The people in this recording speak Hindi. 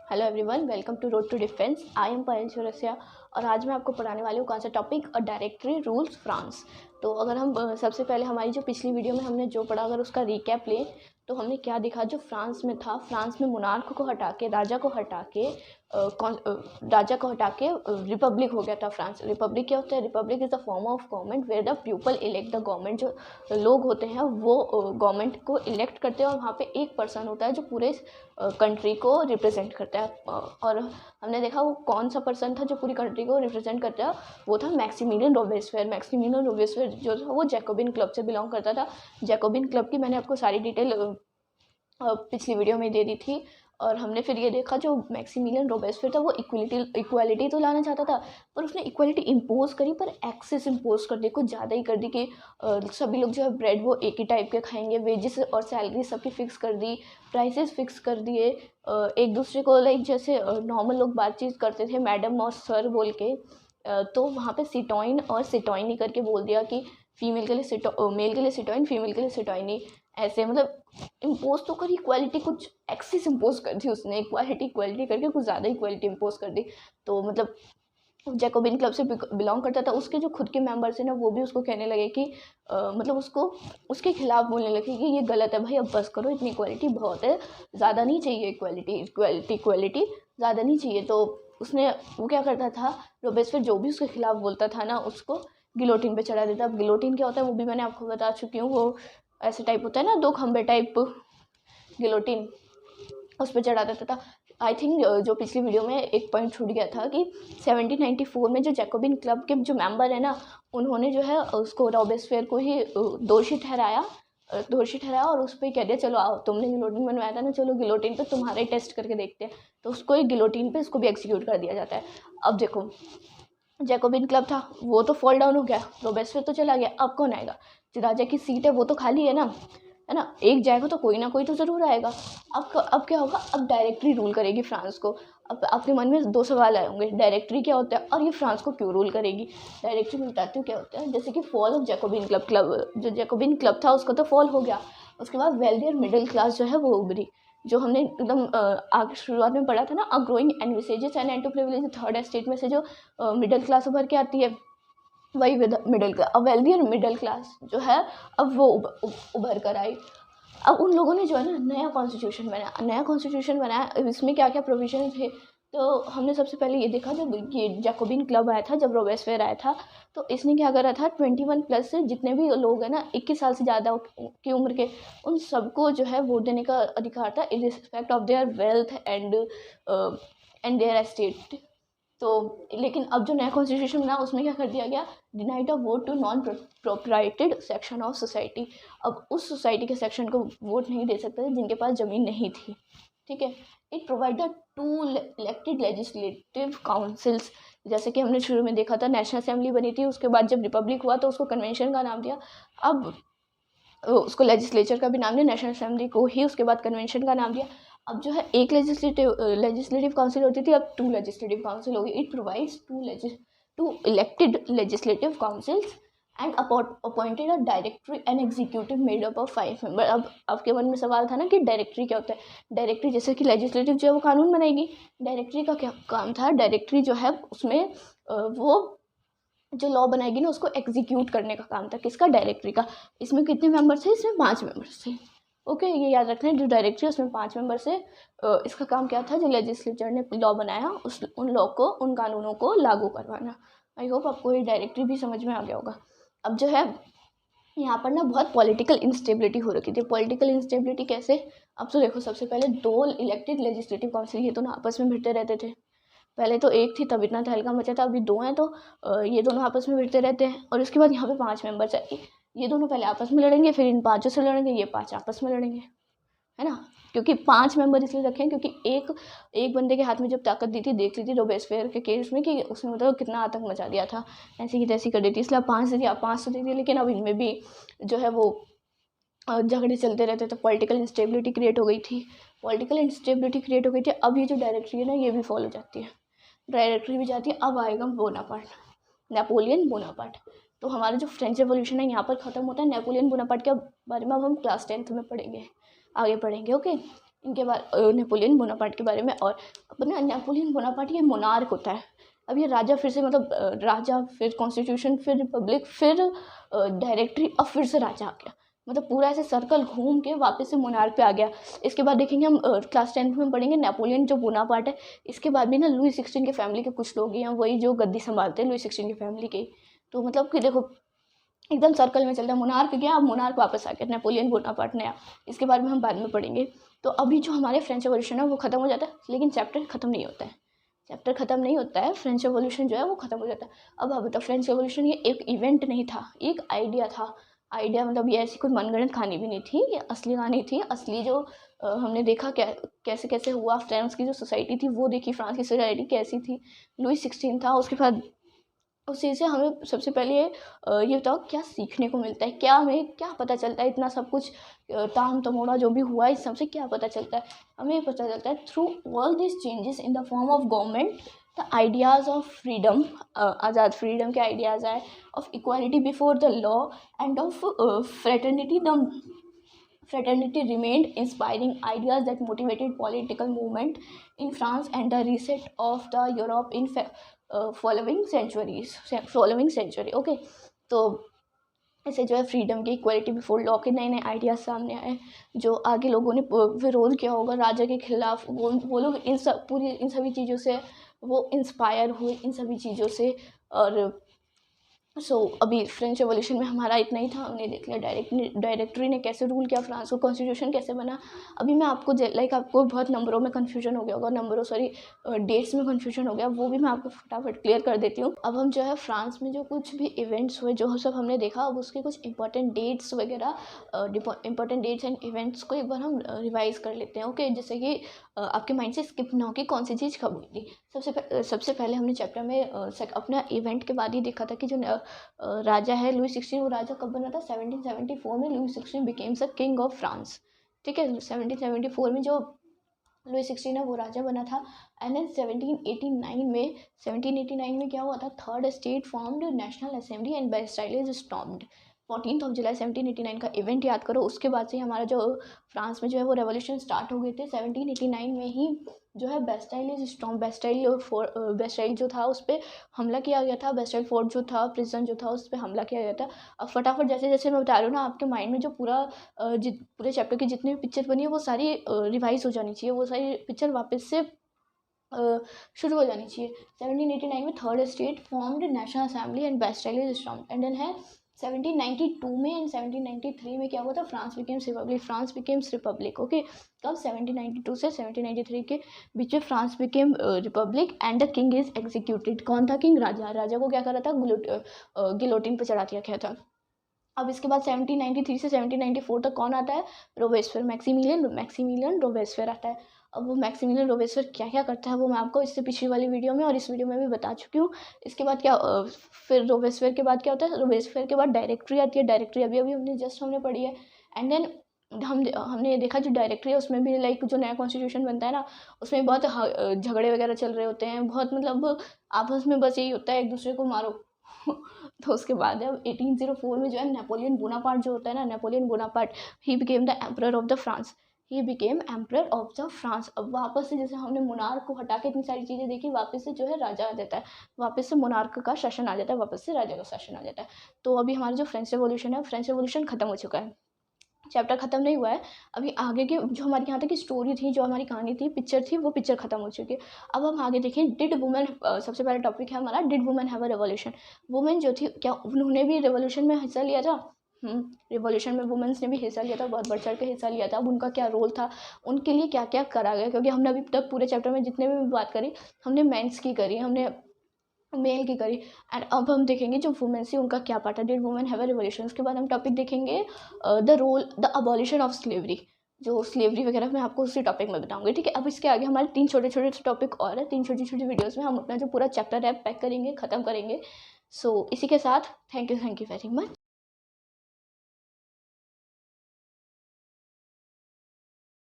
Hello everyone, welcome to road to defence. I am Payal Chaurasia और आज मैं आपको पढ़ाने वाली हूँ कौन सा topic, a directory rules France. तो अगर हम सबसे पहले हमारी जो पिछली वीडियो में हमने जो पढ़ा, अगर उसका रिकैप लें तो हमने क्या देखा। जो फ्रांस में था, फ्रांस में मोनार्क को हटा के, राजा को हटा के रिपब्लिक हो गया था फ्रांस। रिपब्लिक क्या होता है? Republic is the form of government where the people elect the government. जो लोग होते हैं वो गवर्नमेंट को इलेक्ट करते हैं और वहाँ पे एक पर्सन होता है जो पूरे कंट्री को रिप्रेजेंट करता है। और हमने देखा वो कौन सा पर्सन था जो पूरी कंट्री को रिप्रेजेंट करता है, वो था मैक्सिमिलियन रोबेस्पियर। मैक्सिमिलियन रोबेस्पियर जो था वो जैकोबिन क्लब से बिलोंग करता था। जैकोबिन क्लब की मैंने आपको सारी डिटेल पिछली वीडियो में दे दी थी। और हमने फिर ये देखा जो मैक्सिमिलियन रोबेस्पियर था वो इक्वालिटी तो लाना चाहता था, पर उसने इक्वालिटी इम्पोज करी, पर एक्सेस इम्पोज कर दी, कुछ ज़्यादा ही कर दी कि सभी लोग जो है ब्रेड वो एक ही टाइप के खाएंगे। वेजेस और सैलरी सबकी फिक्स कर दी, प्राइसेस फिक्स कर दिए। एक दूसरे को लाइक जैसे नॉर्मल लोग बातचीत करते थे मैडम और सर बोल के, तो वहाँ पे सिटॉइन और सिटॉइनी करके बोल दिया कि फीमेल के लिए मेल के लिए सिटॉइन, फीमेल के लिए सिटॉइनी। ऐसे मतलब इम्पोज तो करी इक्वालिटी, कुछ एक्सेस इम्पोज कर दी उसने। इक्वालिटी करके कुछ ज़्यादा इक्वालिटी इम्पोज कर दी। तो मतलब जैकोबिन क्लब से बिलोंग करता था, उसके जो खुद के मेंबर्स हैं ना वो भी उसको कहने लगे कि मतलब उसको उसके खिलाफ बोलने लगे कि ये गलत है भाई, अब बस करो, इतनी इक्वालिटी बहुत है, ज़्यादा नहीं चाहिए, इक्वालिटी ज़्यादा नहीं चाहिए। तो उसने वो क्या करता था, रोबेस्पियर जो भी उसके खिलाफ बोलता था ना उसको गिलोटिन पे चढ़ा देता। अब गिलोटिन क्या होता है वो भी मैंने आपको बता चुकी हूँ। वो ऐसे टाइप होता है ना, दो खंबे टाइप गिलोटिन, उस पर चढ़ा देता था। आई थिंक जो पिछली वीडियो में एक पॉइंट छूट गया था कि 1794 में जो जैकोबिन क्लब के जो मेंबर है ना, उन्होंने जो है उसको रॉबेस्पियर को ही दोषी ठहराया और उस पर कह दिया चलो आओ, तुमने गिलोटिन बनवाया था ना, चलो गिलोटिन पे तुम्हारा ही टेस्ट करके देखते हैं। तो उसको ही गिलोटिन पे इसको भी एग्जीक्यूट कर दिया जाता है। अब देखो, जैकोबिन क्लब था वो तो फॉल डाउन हो गया, रॉबेस्पियर तो चला गया, अब कौन आएगा? जो राजा की सीट है वो तो खाली है ना, एक जाएगा तो कोई ना कोई तो ज़रूर आएगा। अब क्या होगा? अब डायरेक्टरी रूल करेगी फ्रांस को। अब आपके मन में दो सवाल आए होंगे, डायरेक्टरी क्या होता है और ये फ्रांस को क्यों रूल करेगी। डायरेक्टरी में बताती हूँ क्या होता है। जैसे कि फॉल ऑफ जैकोबिन क्लब, जो जैकोबिन क्लब था उसका तो फॉल हो गया। उसके बाद वेल्दी और मिडिल क्लास जो है वो उभरी। जो हमने एकदम आगे शुरुआत में पढ़ा था ना, a growing envisages an end to privilege, third estate में से जो मिडिल क्लास उभर के आती है, वही मिडिल क्लास, अब वेल्दी और मिडिल क्लास जो है अब वो उभर कर आई। अब उन लोगों ने जो है ना नया कॉन्स्टिट्यूशन बनाया। इसमें क्या क्या प्रोविजन थे, तो हमने सबसे पहले ये देखा जब ये जैकोबिन क्लब आया था, जब रोबेस्पियर आया था, तो इसने क्या करा था, 21+ से जितने भी लोग हैं ना 21 साल से ज़्यादा की उम्र के, उन सबको जो है वोट देने का अधिकार था, in respect of their wealth and their estate. तो लेकिन अब जो नया कॉन्स्टिट्यूशन बना उसमें क्या कर दिया गया, denied a vote to non propertied section of society. अब उस सोसाइटी के सेक्शन को वोट नहीं दे सकते थे जिनके पास ज़मीन नहीं थी, ठीक है। It provided two elected legislative councils. जैसे कि हमने शुरू में देखा था नेशनल असेंबली बनी थी, उसके बाद जब रिपब्लिक हुआ तो उसको कन्वेंशन का नाम दिया। अब उसको लेजिस्लेचर का भी नाम दिया, नेशनल असेंबली को ही उसके बाद कन्वेंशन का नाम दिया। अब जो है एक लेजिस्लेटिव काउंसिल होती थी, अब 2 लेजिस्लेटिव काउंसिल होगी। It provides two elected legislative councils and appointed a directory and executive made up of 5 member. अब आपके मन में सवाल था ना कि डायरेक्टरी क्या होता है। डायरेक्टरी जैसे कि लेजिस्लेटिव जो है वो कानून बनाएगी, डायरेक्टरी का क्या काम था? डायरेक्टरी जो है उसमें वो जो लॉ बनाएगी ना उसको एग्जीक्यूट करने का काम था। किसका? डायरेक्टरी का। इसमें कितने मेंबर्स थे? इसमें 5 मेंबर्स थे। ओके, ये याद रखना है, जो डायरेक्टरी उसमें 5 मेंबर्स है। इसका काम क्या था? जो लेजिस्लेचर ने लॉ बनाया उन लॉ को, उन कानूनों को लागू करवाना। आई होप आपको ये डायरेक्टरी भी समझ में आ गया होगा। अब जो है यहाँ पर ना बहुत पॉलिटिकल इंस्टेबिलिटी हो रखी थी। पॉलिटिकल इंस्टेबिलिटी कैसे? अब तो देखो, सबसे पहले 2 इलेक्टेड लेजिस्लेटिव काउंसिल, ये दोनों आपस में भिड़ते रहते थे। पहले तो एक थी तब इतना तहलका मचा था, अभी 2 हैं तो ये दोनों आपस में भिड़ते रहते हैं। और उसके बाद यहाँ पे 5 मेंबर्स है, ये दोनों पहले आपस में लड़ेंगे, फिर इन 5 से लड़ेंगे, ये 5 आपस में लड़ेंगे, है ना। क्योंकि 5 मेंबर इसलिए रखे हैं क्योंकि एक बंदे के हाथ में जब ताकत दी थी, देख ली थी रोबेस्पियर के केस में कि उसने मतलब कितना आतंक मचा दिया था, ऐसी की तैसी कर दी थी, इसलिए 5 दे दिया, 5 तो दे दिया। लेकिन अब इनमें भी जो है वो झगड़े चलते रहते थे, पॉलिटिकल इंस्टेबिलिटी क्रिएट हो गई थी। अब ये जो डायरेक्टरी है ना ये भी फॉलो हो जाती है, डायरेक्टरी भी जाती है। अब आएगा बोनापार्ट, नेपोलियन बोनापार्ट। तो हमारा जो फ्रेंच रेवोल्यूशन है यहाँ पर ख़त्म होता है। नेपोलियन बोनापार्ट के बारे में अब हम क्लास 10th में पढ़ेंगे, आगे पढ़ेंगे। ओके, इनके बारे नेपोलियन बोनापार्ट के बारे में। और अपना नेपोलियन बोनापार्ट ये मोनार्क होता है। अब ये राजा फिर से मतलब राजा, फिर कॉन्स्टिट्यूशन, फिर रिपब्लिक, फिर डायरेक्टरी, अब फिर से राजा आ गया। मतलब पूरा ऐसे सर्कल घूम के वापस से मोनार्क पे आ गया। इसके बाद देखेंगे हम क्लास 10th में पढ़ेंगे नेपोलियन जो बोनापार्ट है। इसके बाद भी ना लुई 16 के फैमिली के कुछ लोग हैं वही जो गद्दी संभालते हैं लुई 16 की फैमिली के। तो मतलब कि देखो एकदम सर्कल में चलता है। मोनार्क गया, अब मोनार्क वापस आ गया, नेपोलियन बोनापार्ट नया। इसके बारे में हम बाद में पढ़ेंगे। तो अभी जो हमारे फ्रेंच रेवोल्यूशन है वो ख़त्म हो जाता है, लेकिन चैप्टर ख़त्म नहीं होता है। चैप्टर ख़त्म नहीं होता है, फ्रेंच रेवोल्यूशन जो है वो ख़त्म हो जाता है। अब आप बताओ, फ्रेंच रेवोल्यूशन ये एक इवेंट नहीं था, एक आइडिया था। आइडिया मतलब ये ऐसी कोई मनगढ़ंत कहानी भी नहीं थी, ये असली कहानी थी। असली जो हमने देखा कैसे कैसे हुआ, फ्रांस की जो सोसाइटी थी वो देखी, फ्रांस की सोसाइटी कैसी थी। लुई 16 था, उसके बाद उस चीज़ से हमें सबसे पहले ये बताओ क्या सीखने को मिलता है, क्या हमें क्या पता चलता है। इतना सब कुछ ताम तमोड़ा जो भी हुआ इस सबसे क्या पता चलता है, हमें पता चलता है through all this changes in the form of government the ideas of freedom, Azad freedom के आइडियाज़ आए, of equality before the law end of fraternity. The fraternity remained inspiring ideas that motivated political movement in France and the reset of the Europe in following century। Okay, तो ऐसे जो है फ्रीडम की, इक्वालिटी बिफोर लॉ के नए नए आइडियाज सामने आए, जो आगे लोगों ने विरोध किया होगा राजा के खिलाफ। वो लोग इन सभी चीज़ों से वो इंस्पायर हुए, इन सभी चीज़ों से। और अभी फ्रेंच रेवोल्यूशन में हमारा इतना ही था। हमने देख लिया डायरेक्टरी ने कैसे रूल किया फ्रांस को, कॉन्स्टिट्यूशन कैसे बना। अभी मैं आपको आपको बहुत नंबरों में कन्फ्यूजन हो गया होगा, डेट्स में कन्फ्यूजन हो गया, वो भी मैं आपको फटाफट क्लियर कर देती हूँ। अब हम जो है फ्रांस में जो कुछ भी इवेंट्स हुए, जो सब हमने देखा, अब उसके कुछ इंपॉर्टेंट डेट्स वगैरह, इंपॉर्टेंट डेट्स एंड इवेंट्स को एक बार हम रिवाइज कर लेते हैं। ओके, जैसे कि आपके माइंड से स्किप ना हो कि कौन सी चीज़ कब हुई थी। सबसे पहले हमने चैप्टर में अपना इवेंट के बाद ही देखा था कि जो राजा है लुई 16, वो राजा कब बना था, 1774 में Louis 16 became the king of France. ठीक है, 1774 में जो लुई 16 है वो राजा बना था। एंड देन 1789 में क्या हुआ था, third state formed national assembly and Bastille is stormed. 14 जुलाई 1789 का इवेंट याद करो। उसके बाद से हमारा जो फ्रांस में जो है वो रेवोल्यूशन स्टार्ट हो गए थे। 1789 में ही जो है बेस्टाइल इज स्टॉर्म, बेस्टाइल जो था उस पर हमला किया गया था। बेस्टाइल फोर्ट जो था, प्रिजन जो था, उस पर हमला किया गया था। अब फटाफट जैसे जैसे मैं बता रही हूँ ना, आपके माइंड में जो पूरे चैप्टर की जितनी भी पिक्चर बनी है वो सारी रिवाइज हो जानी चाहिए, वो सारी पिक्चर वापस से शुरू हो जानी चाहिए। 1789 में third state formed national assembly and Bastille is storm. And then है 1792 में एंड 1793 में क्या हुआ था, फ्रांस बिकेम्स रिपब्लिक। ओके, कब, 1792 से 1793 के बीच में France became Republic and the king is executed. कौन था किंग, राजा को क्या करा था, गिलोटिन पर चढ़ा दिया गया था। अब इसके बाद 1793 से 1794 तक कौन आता है, रोबेस्पियर, मैक्सिमिलियन रोबेस्पियर आता है। अब वो मैक्सिमिलियन रोबेस्पियर क्या क्या करता है वो मैं आपको इससे पिछली वाली वीडियो में और इस वीडियो में भी बता चुकी हूँ। इसके बाद क्या फिर रोबेस्पियर के बाद क्या होता है, रोबेस्पियर के बाद डायरेक्टरी आती है। डायरेक्टरी अभी हमने पढ़ी है। एंड देन हमने देखा जो डायरेक्टरी है उसमें भी जो नया कॉन्स्टिट्यूशन बनता है ना, उसमें बहुत झगड़े वगैरह चल रहे होते हैं, बहुत मतलब आपस में बस यही होता है एक दूसरे को मारो। तो उसके बाद अब 1804 में जो है नेपोलियन बोनापार्ट जो होता है ना, Napoleon Bonaparte, he became the emperor of the France. अब वापस से जैसे हमने मोनार्क को हटा के इतनी सारी चीज़ें देखी, वापस से जो है राजा आ जाता है, वापस से मोनार्क का शासन आ जाता है, वापस से राजा का शासन आ जाता है। तो अभी हमारा जो फ्रेंच रेवोल्यूशन खत्म हो चुका है। चैप्टर ख़त्म नहीं हुआ है, अभी आगे की जो हमारी यहाँ तक की स्टोरी थी, जो हमारी कहानी थी, पिक्चर थी, वो पिक्चर ख़त्म हो चुकी है। अब हम आगे देखें, डिड वुमेन, सबसे पहला टॉपिक है हमारा, did women have a revolution. Women जो थी क्या उन्होंने भी रेवोल्यूशन में हिस्सा लिया था? रिवॉल्यूशन में वुमेन्स ने भी हिस्सा लिया था, बहुत बढ़ चढ़ के हिस्सा लिया था। अब उनका क्या रोल था, उनके लिए क्या क्या करा गया, क्योंकि हमने अभी तक पूरे चैप्टर में जितने भी बात करी, हमने मेंस की करी, हमने मेल की करी। एंड अब हम देखेंगे जो वुमेन्स थी उनका क्या पार्ट है, did women have a revolution. उसके बाद हम टॉपिक देखेंगे द अबॉलिशन ऑफ स्लेवरी, जो स्लेवरी वगैरह मैं आपको उसी टॉपिक में बताऊंगी। ठीक है, अब इसके आगे हमारे 3 छोटे टॉपिक और है, 3 छोटी वीडियोज़ में हम अपना जो पूरा चैप्टर है पैक करेंगे, ख़त्म करेंगे। सो इसी के साथ थैंक यू वेरी मच।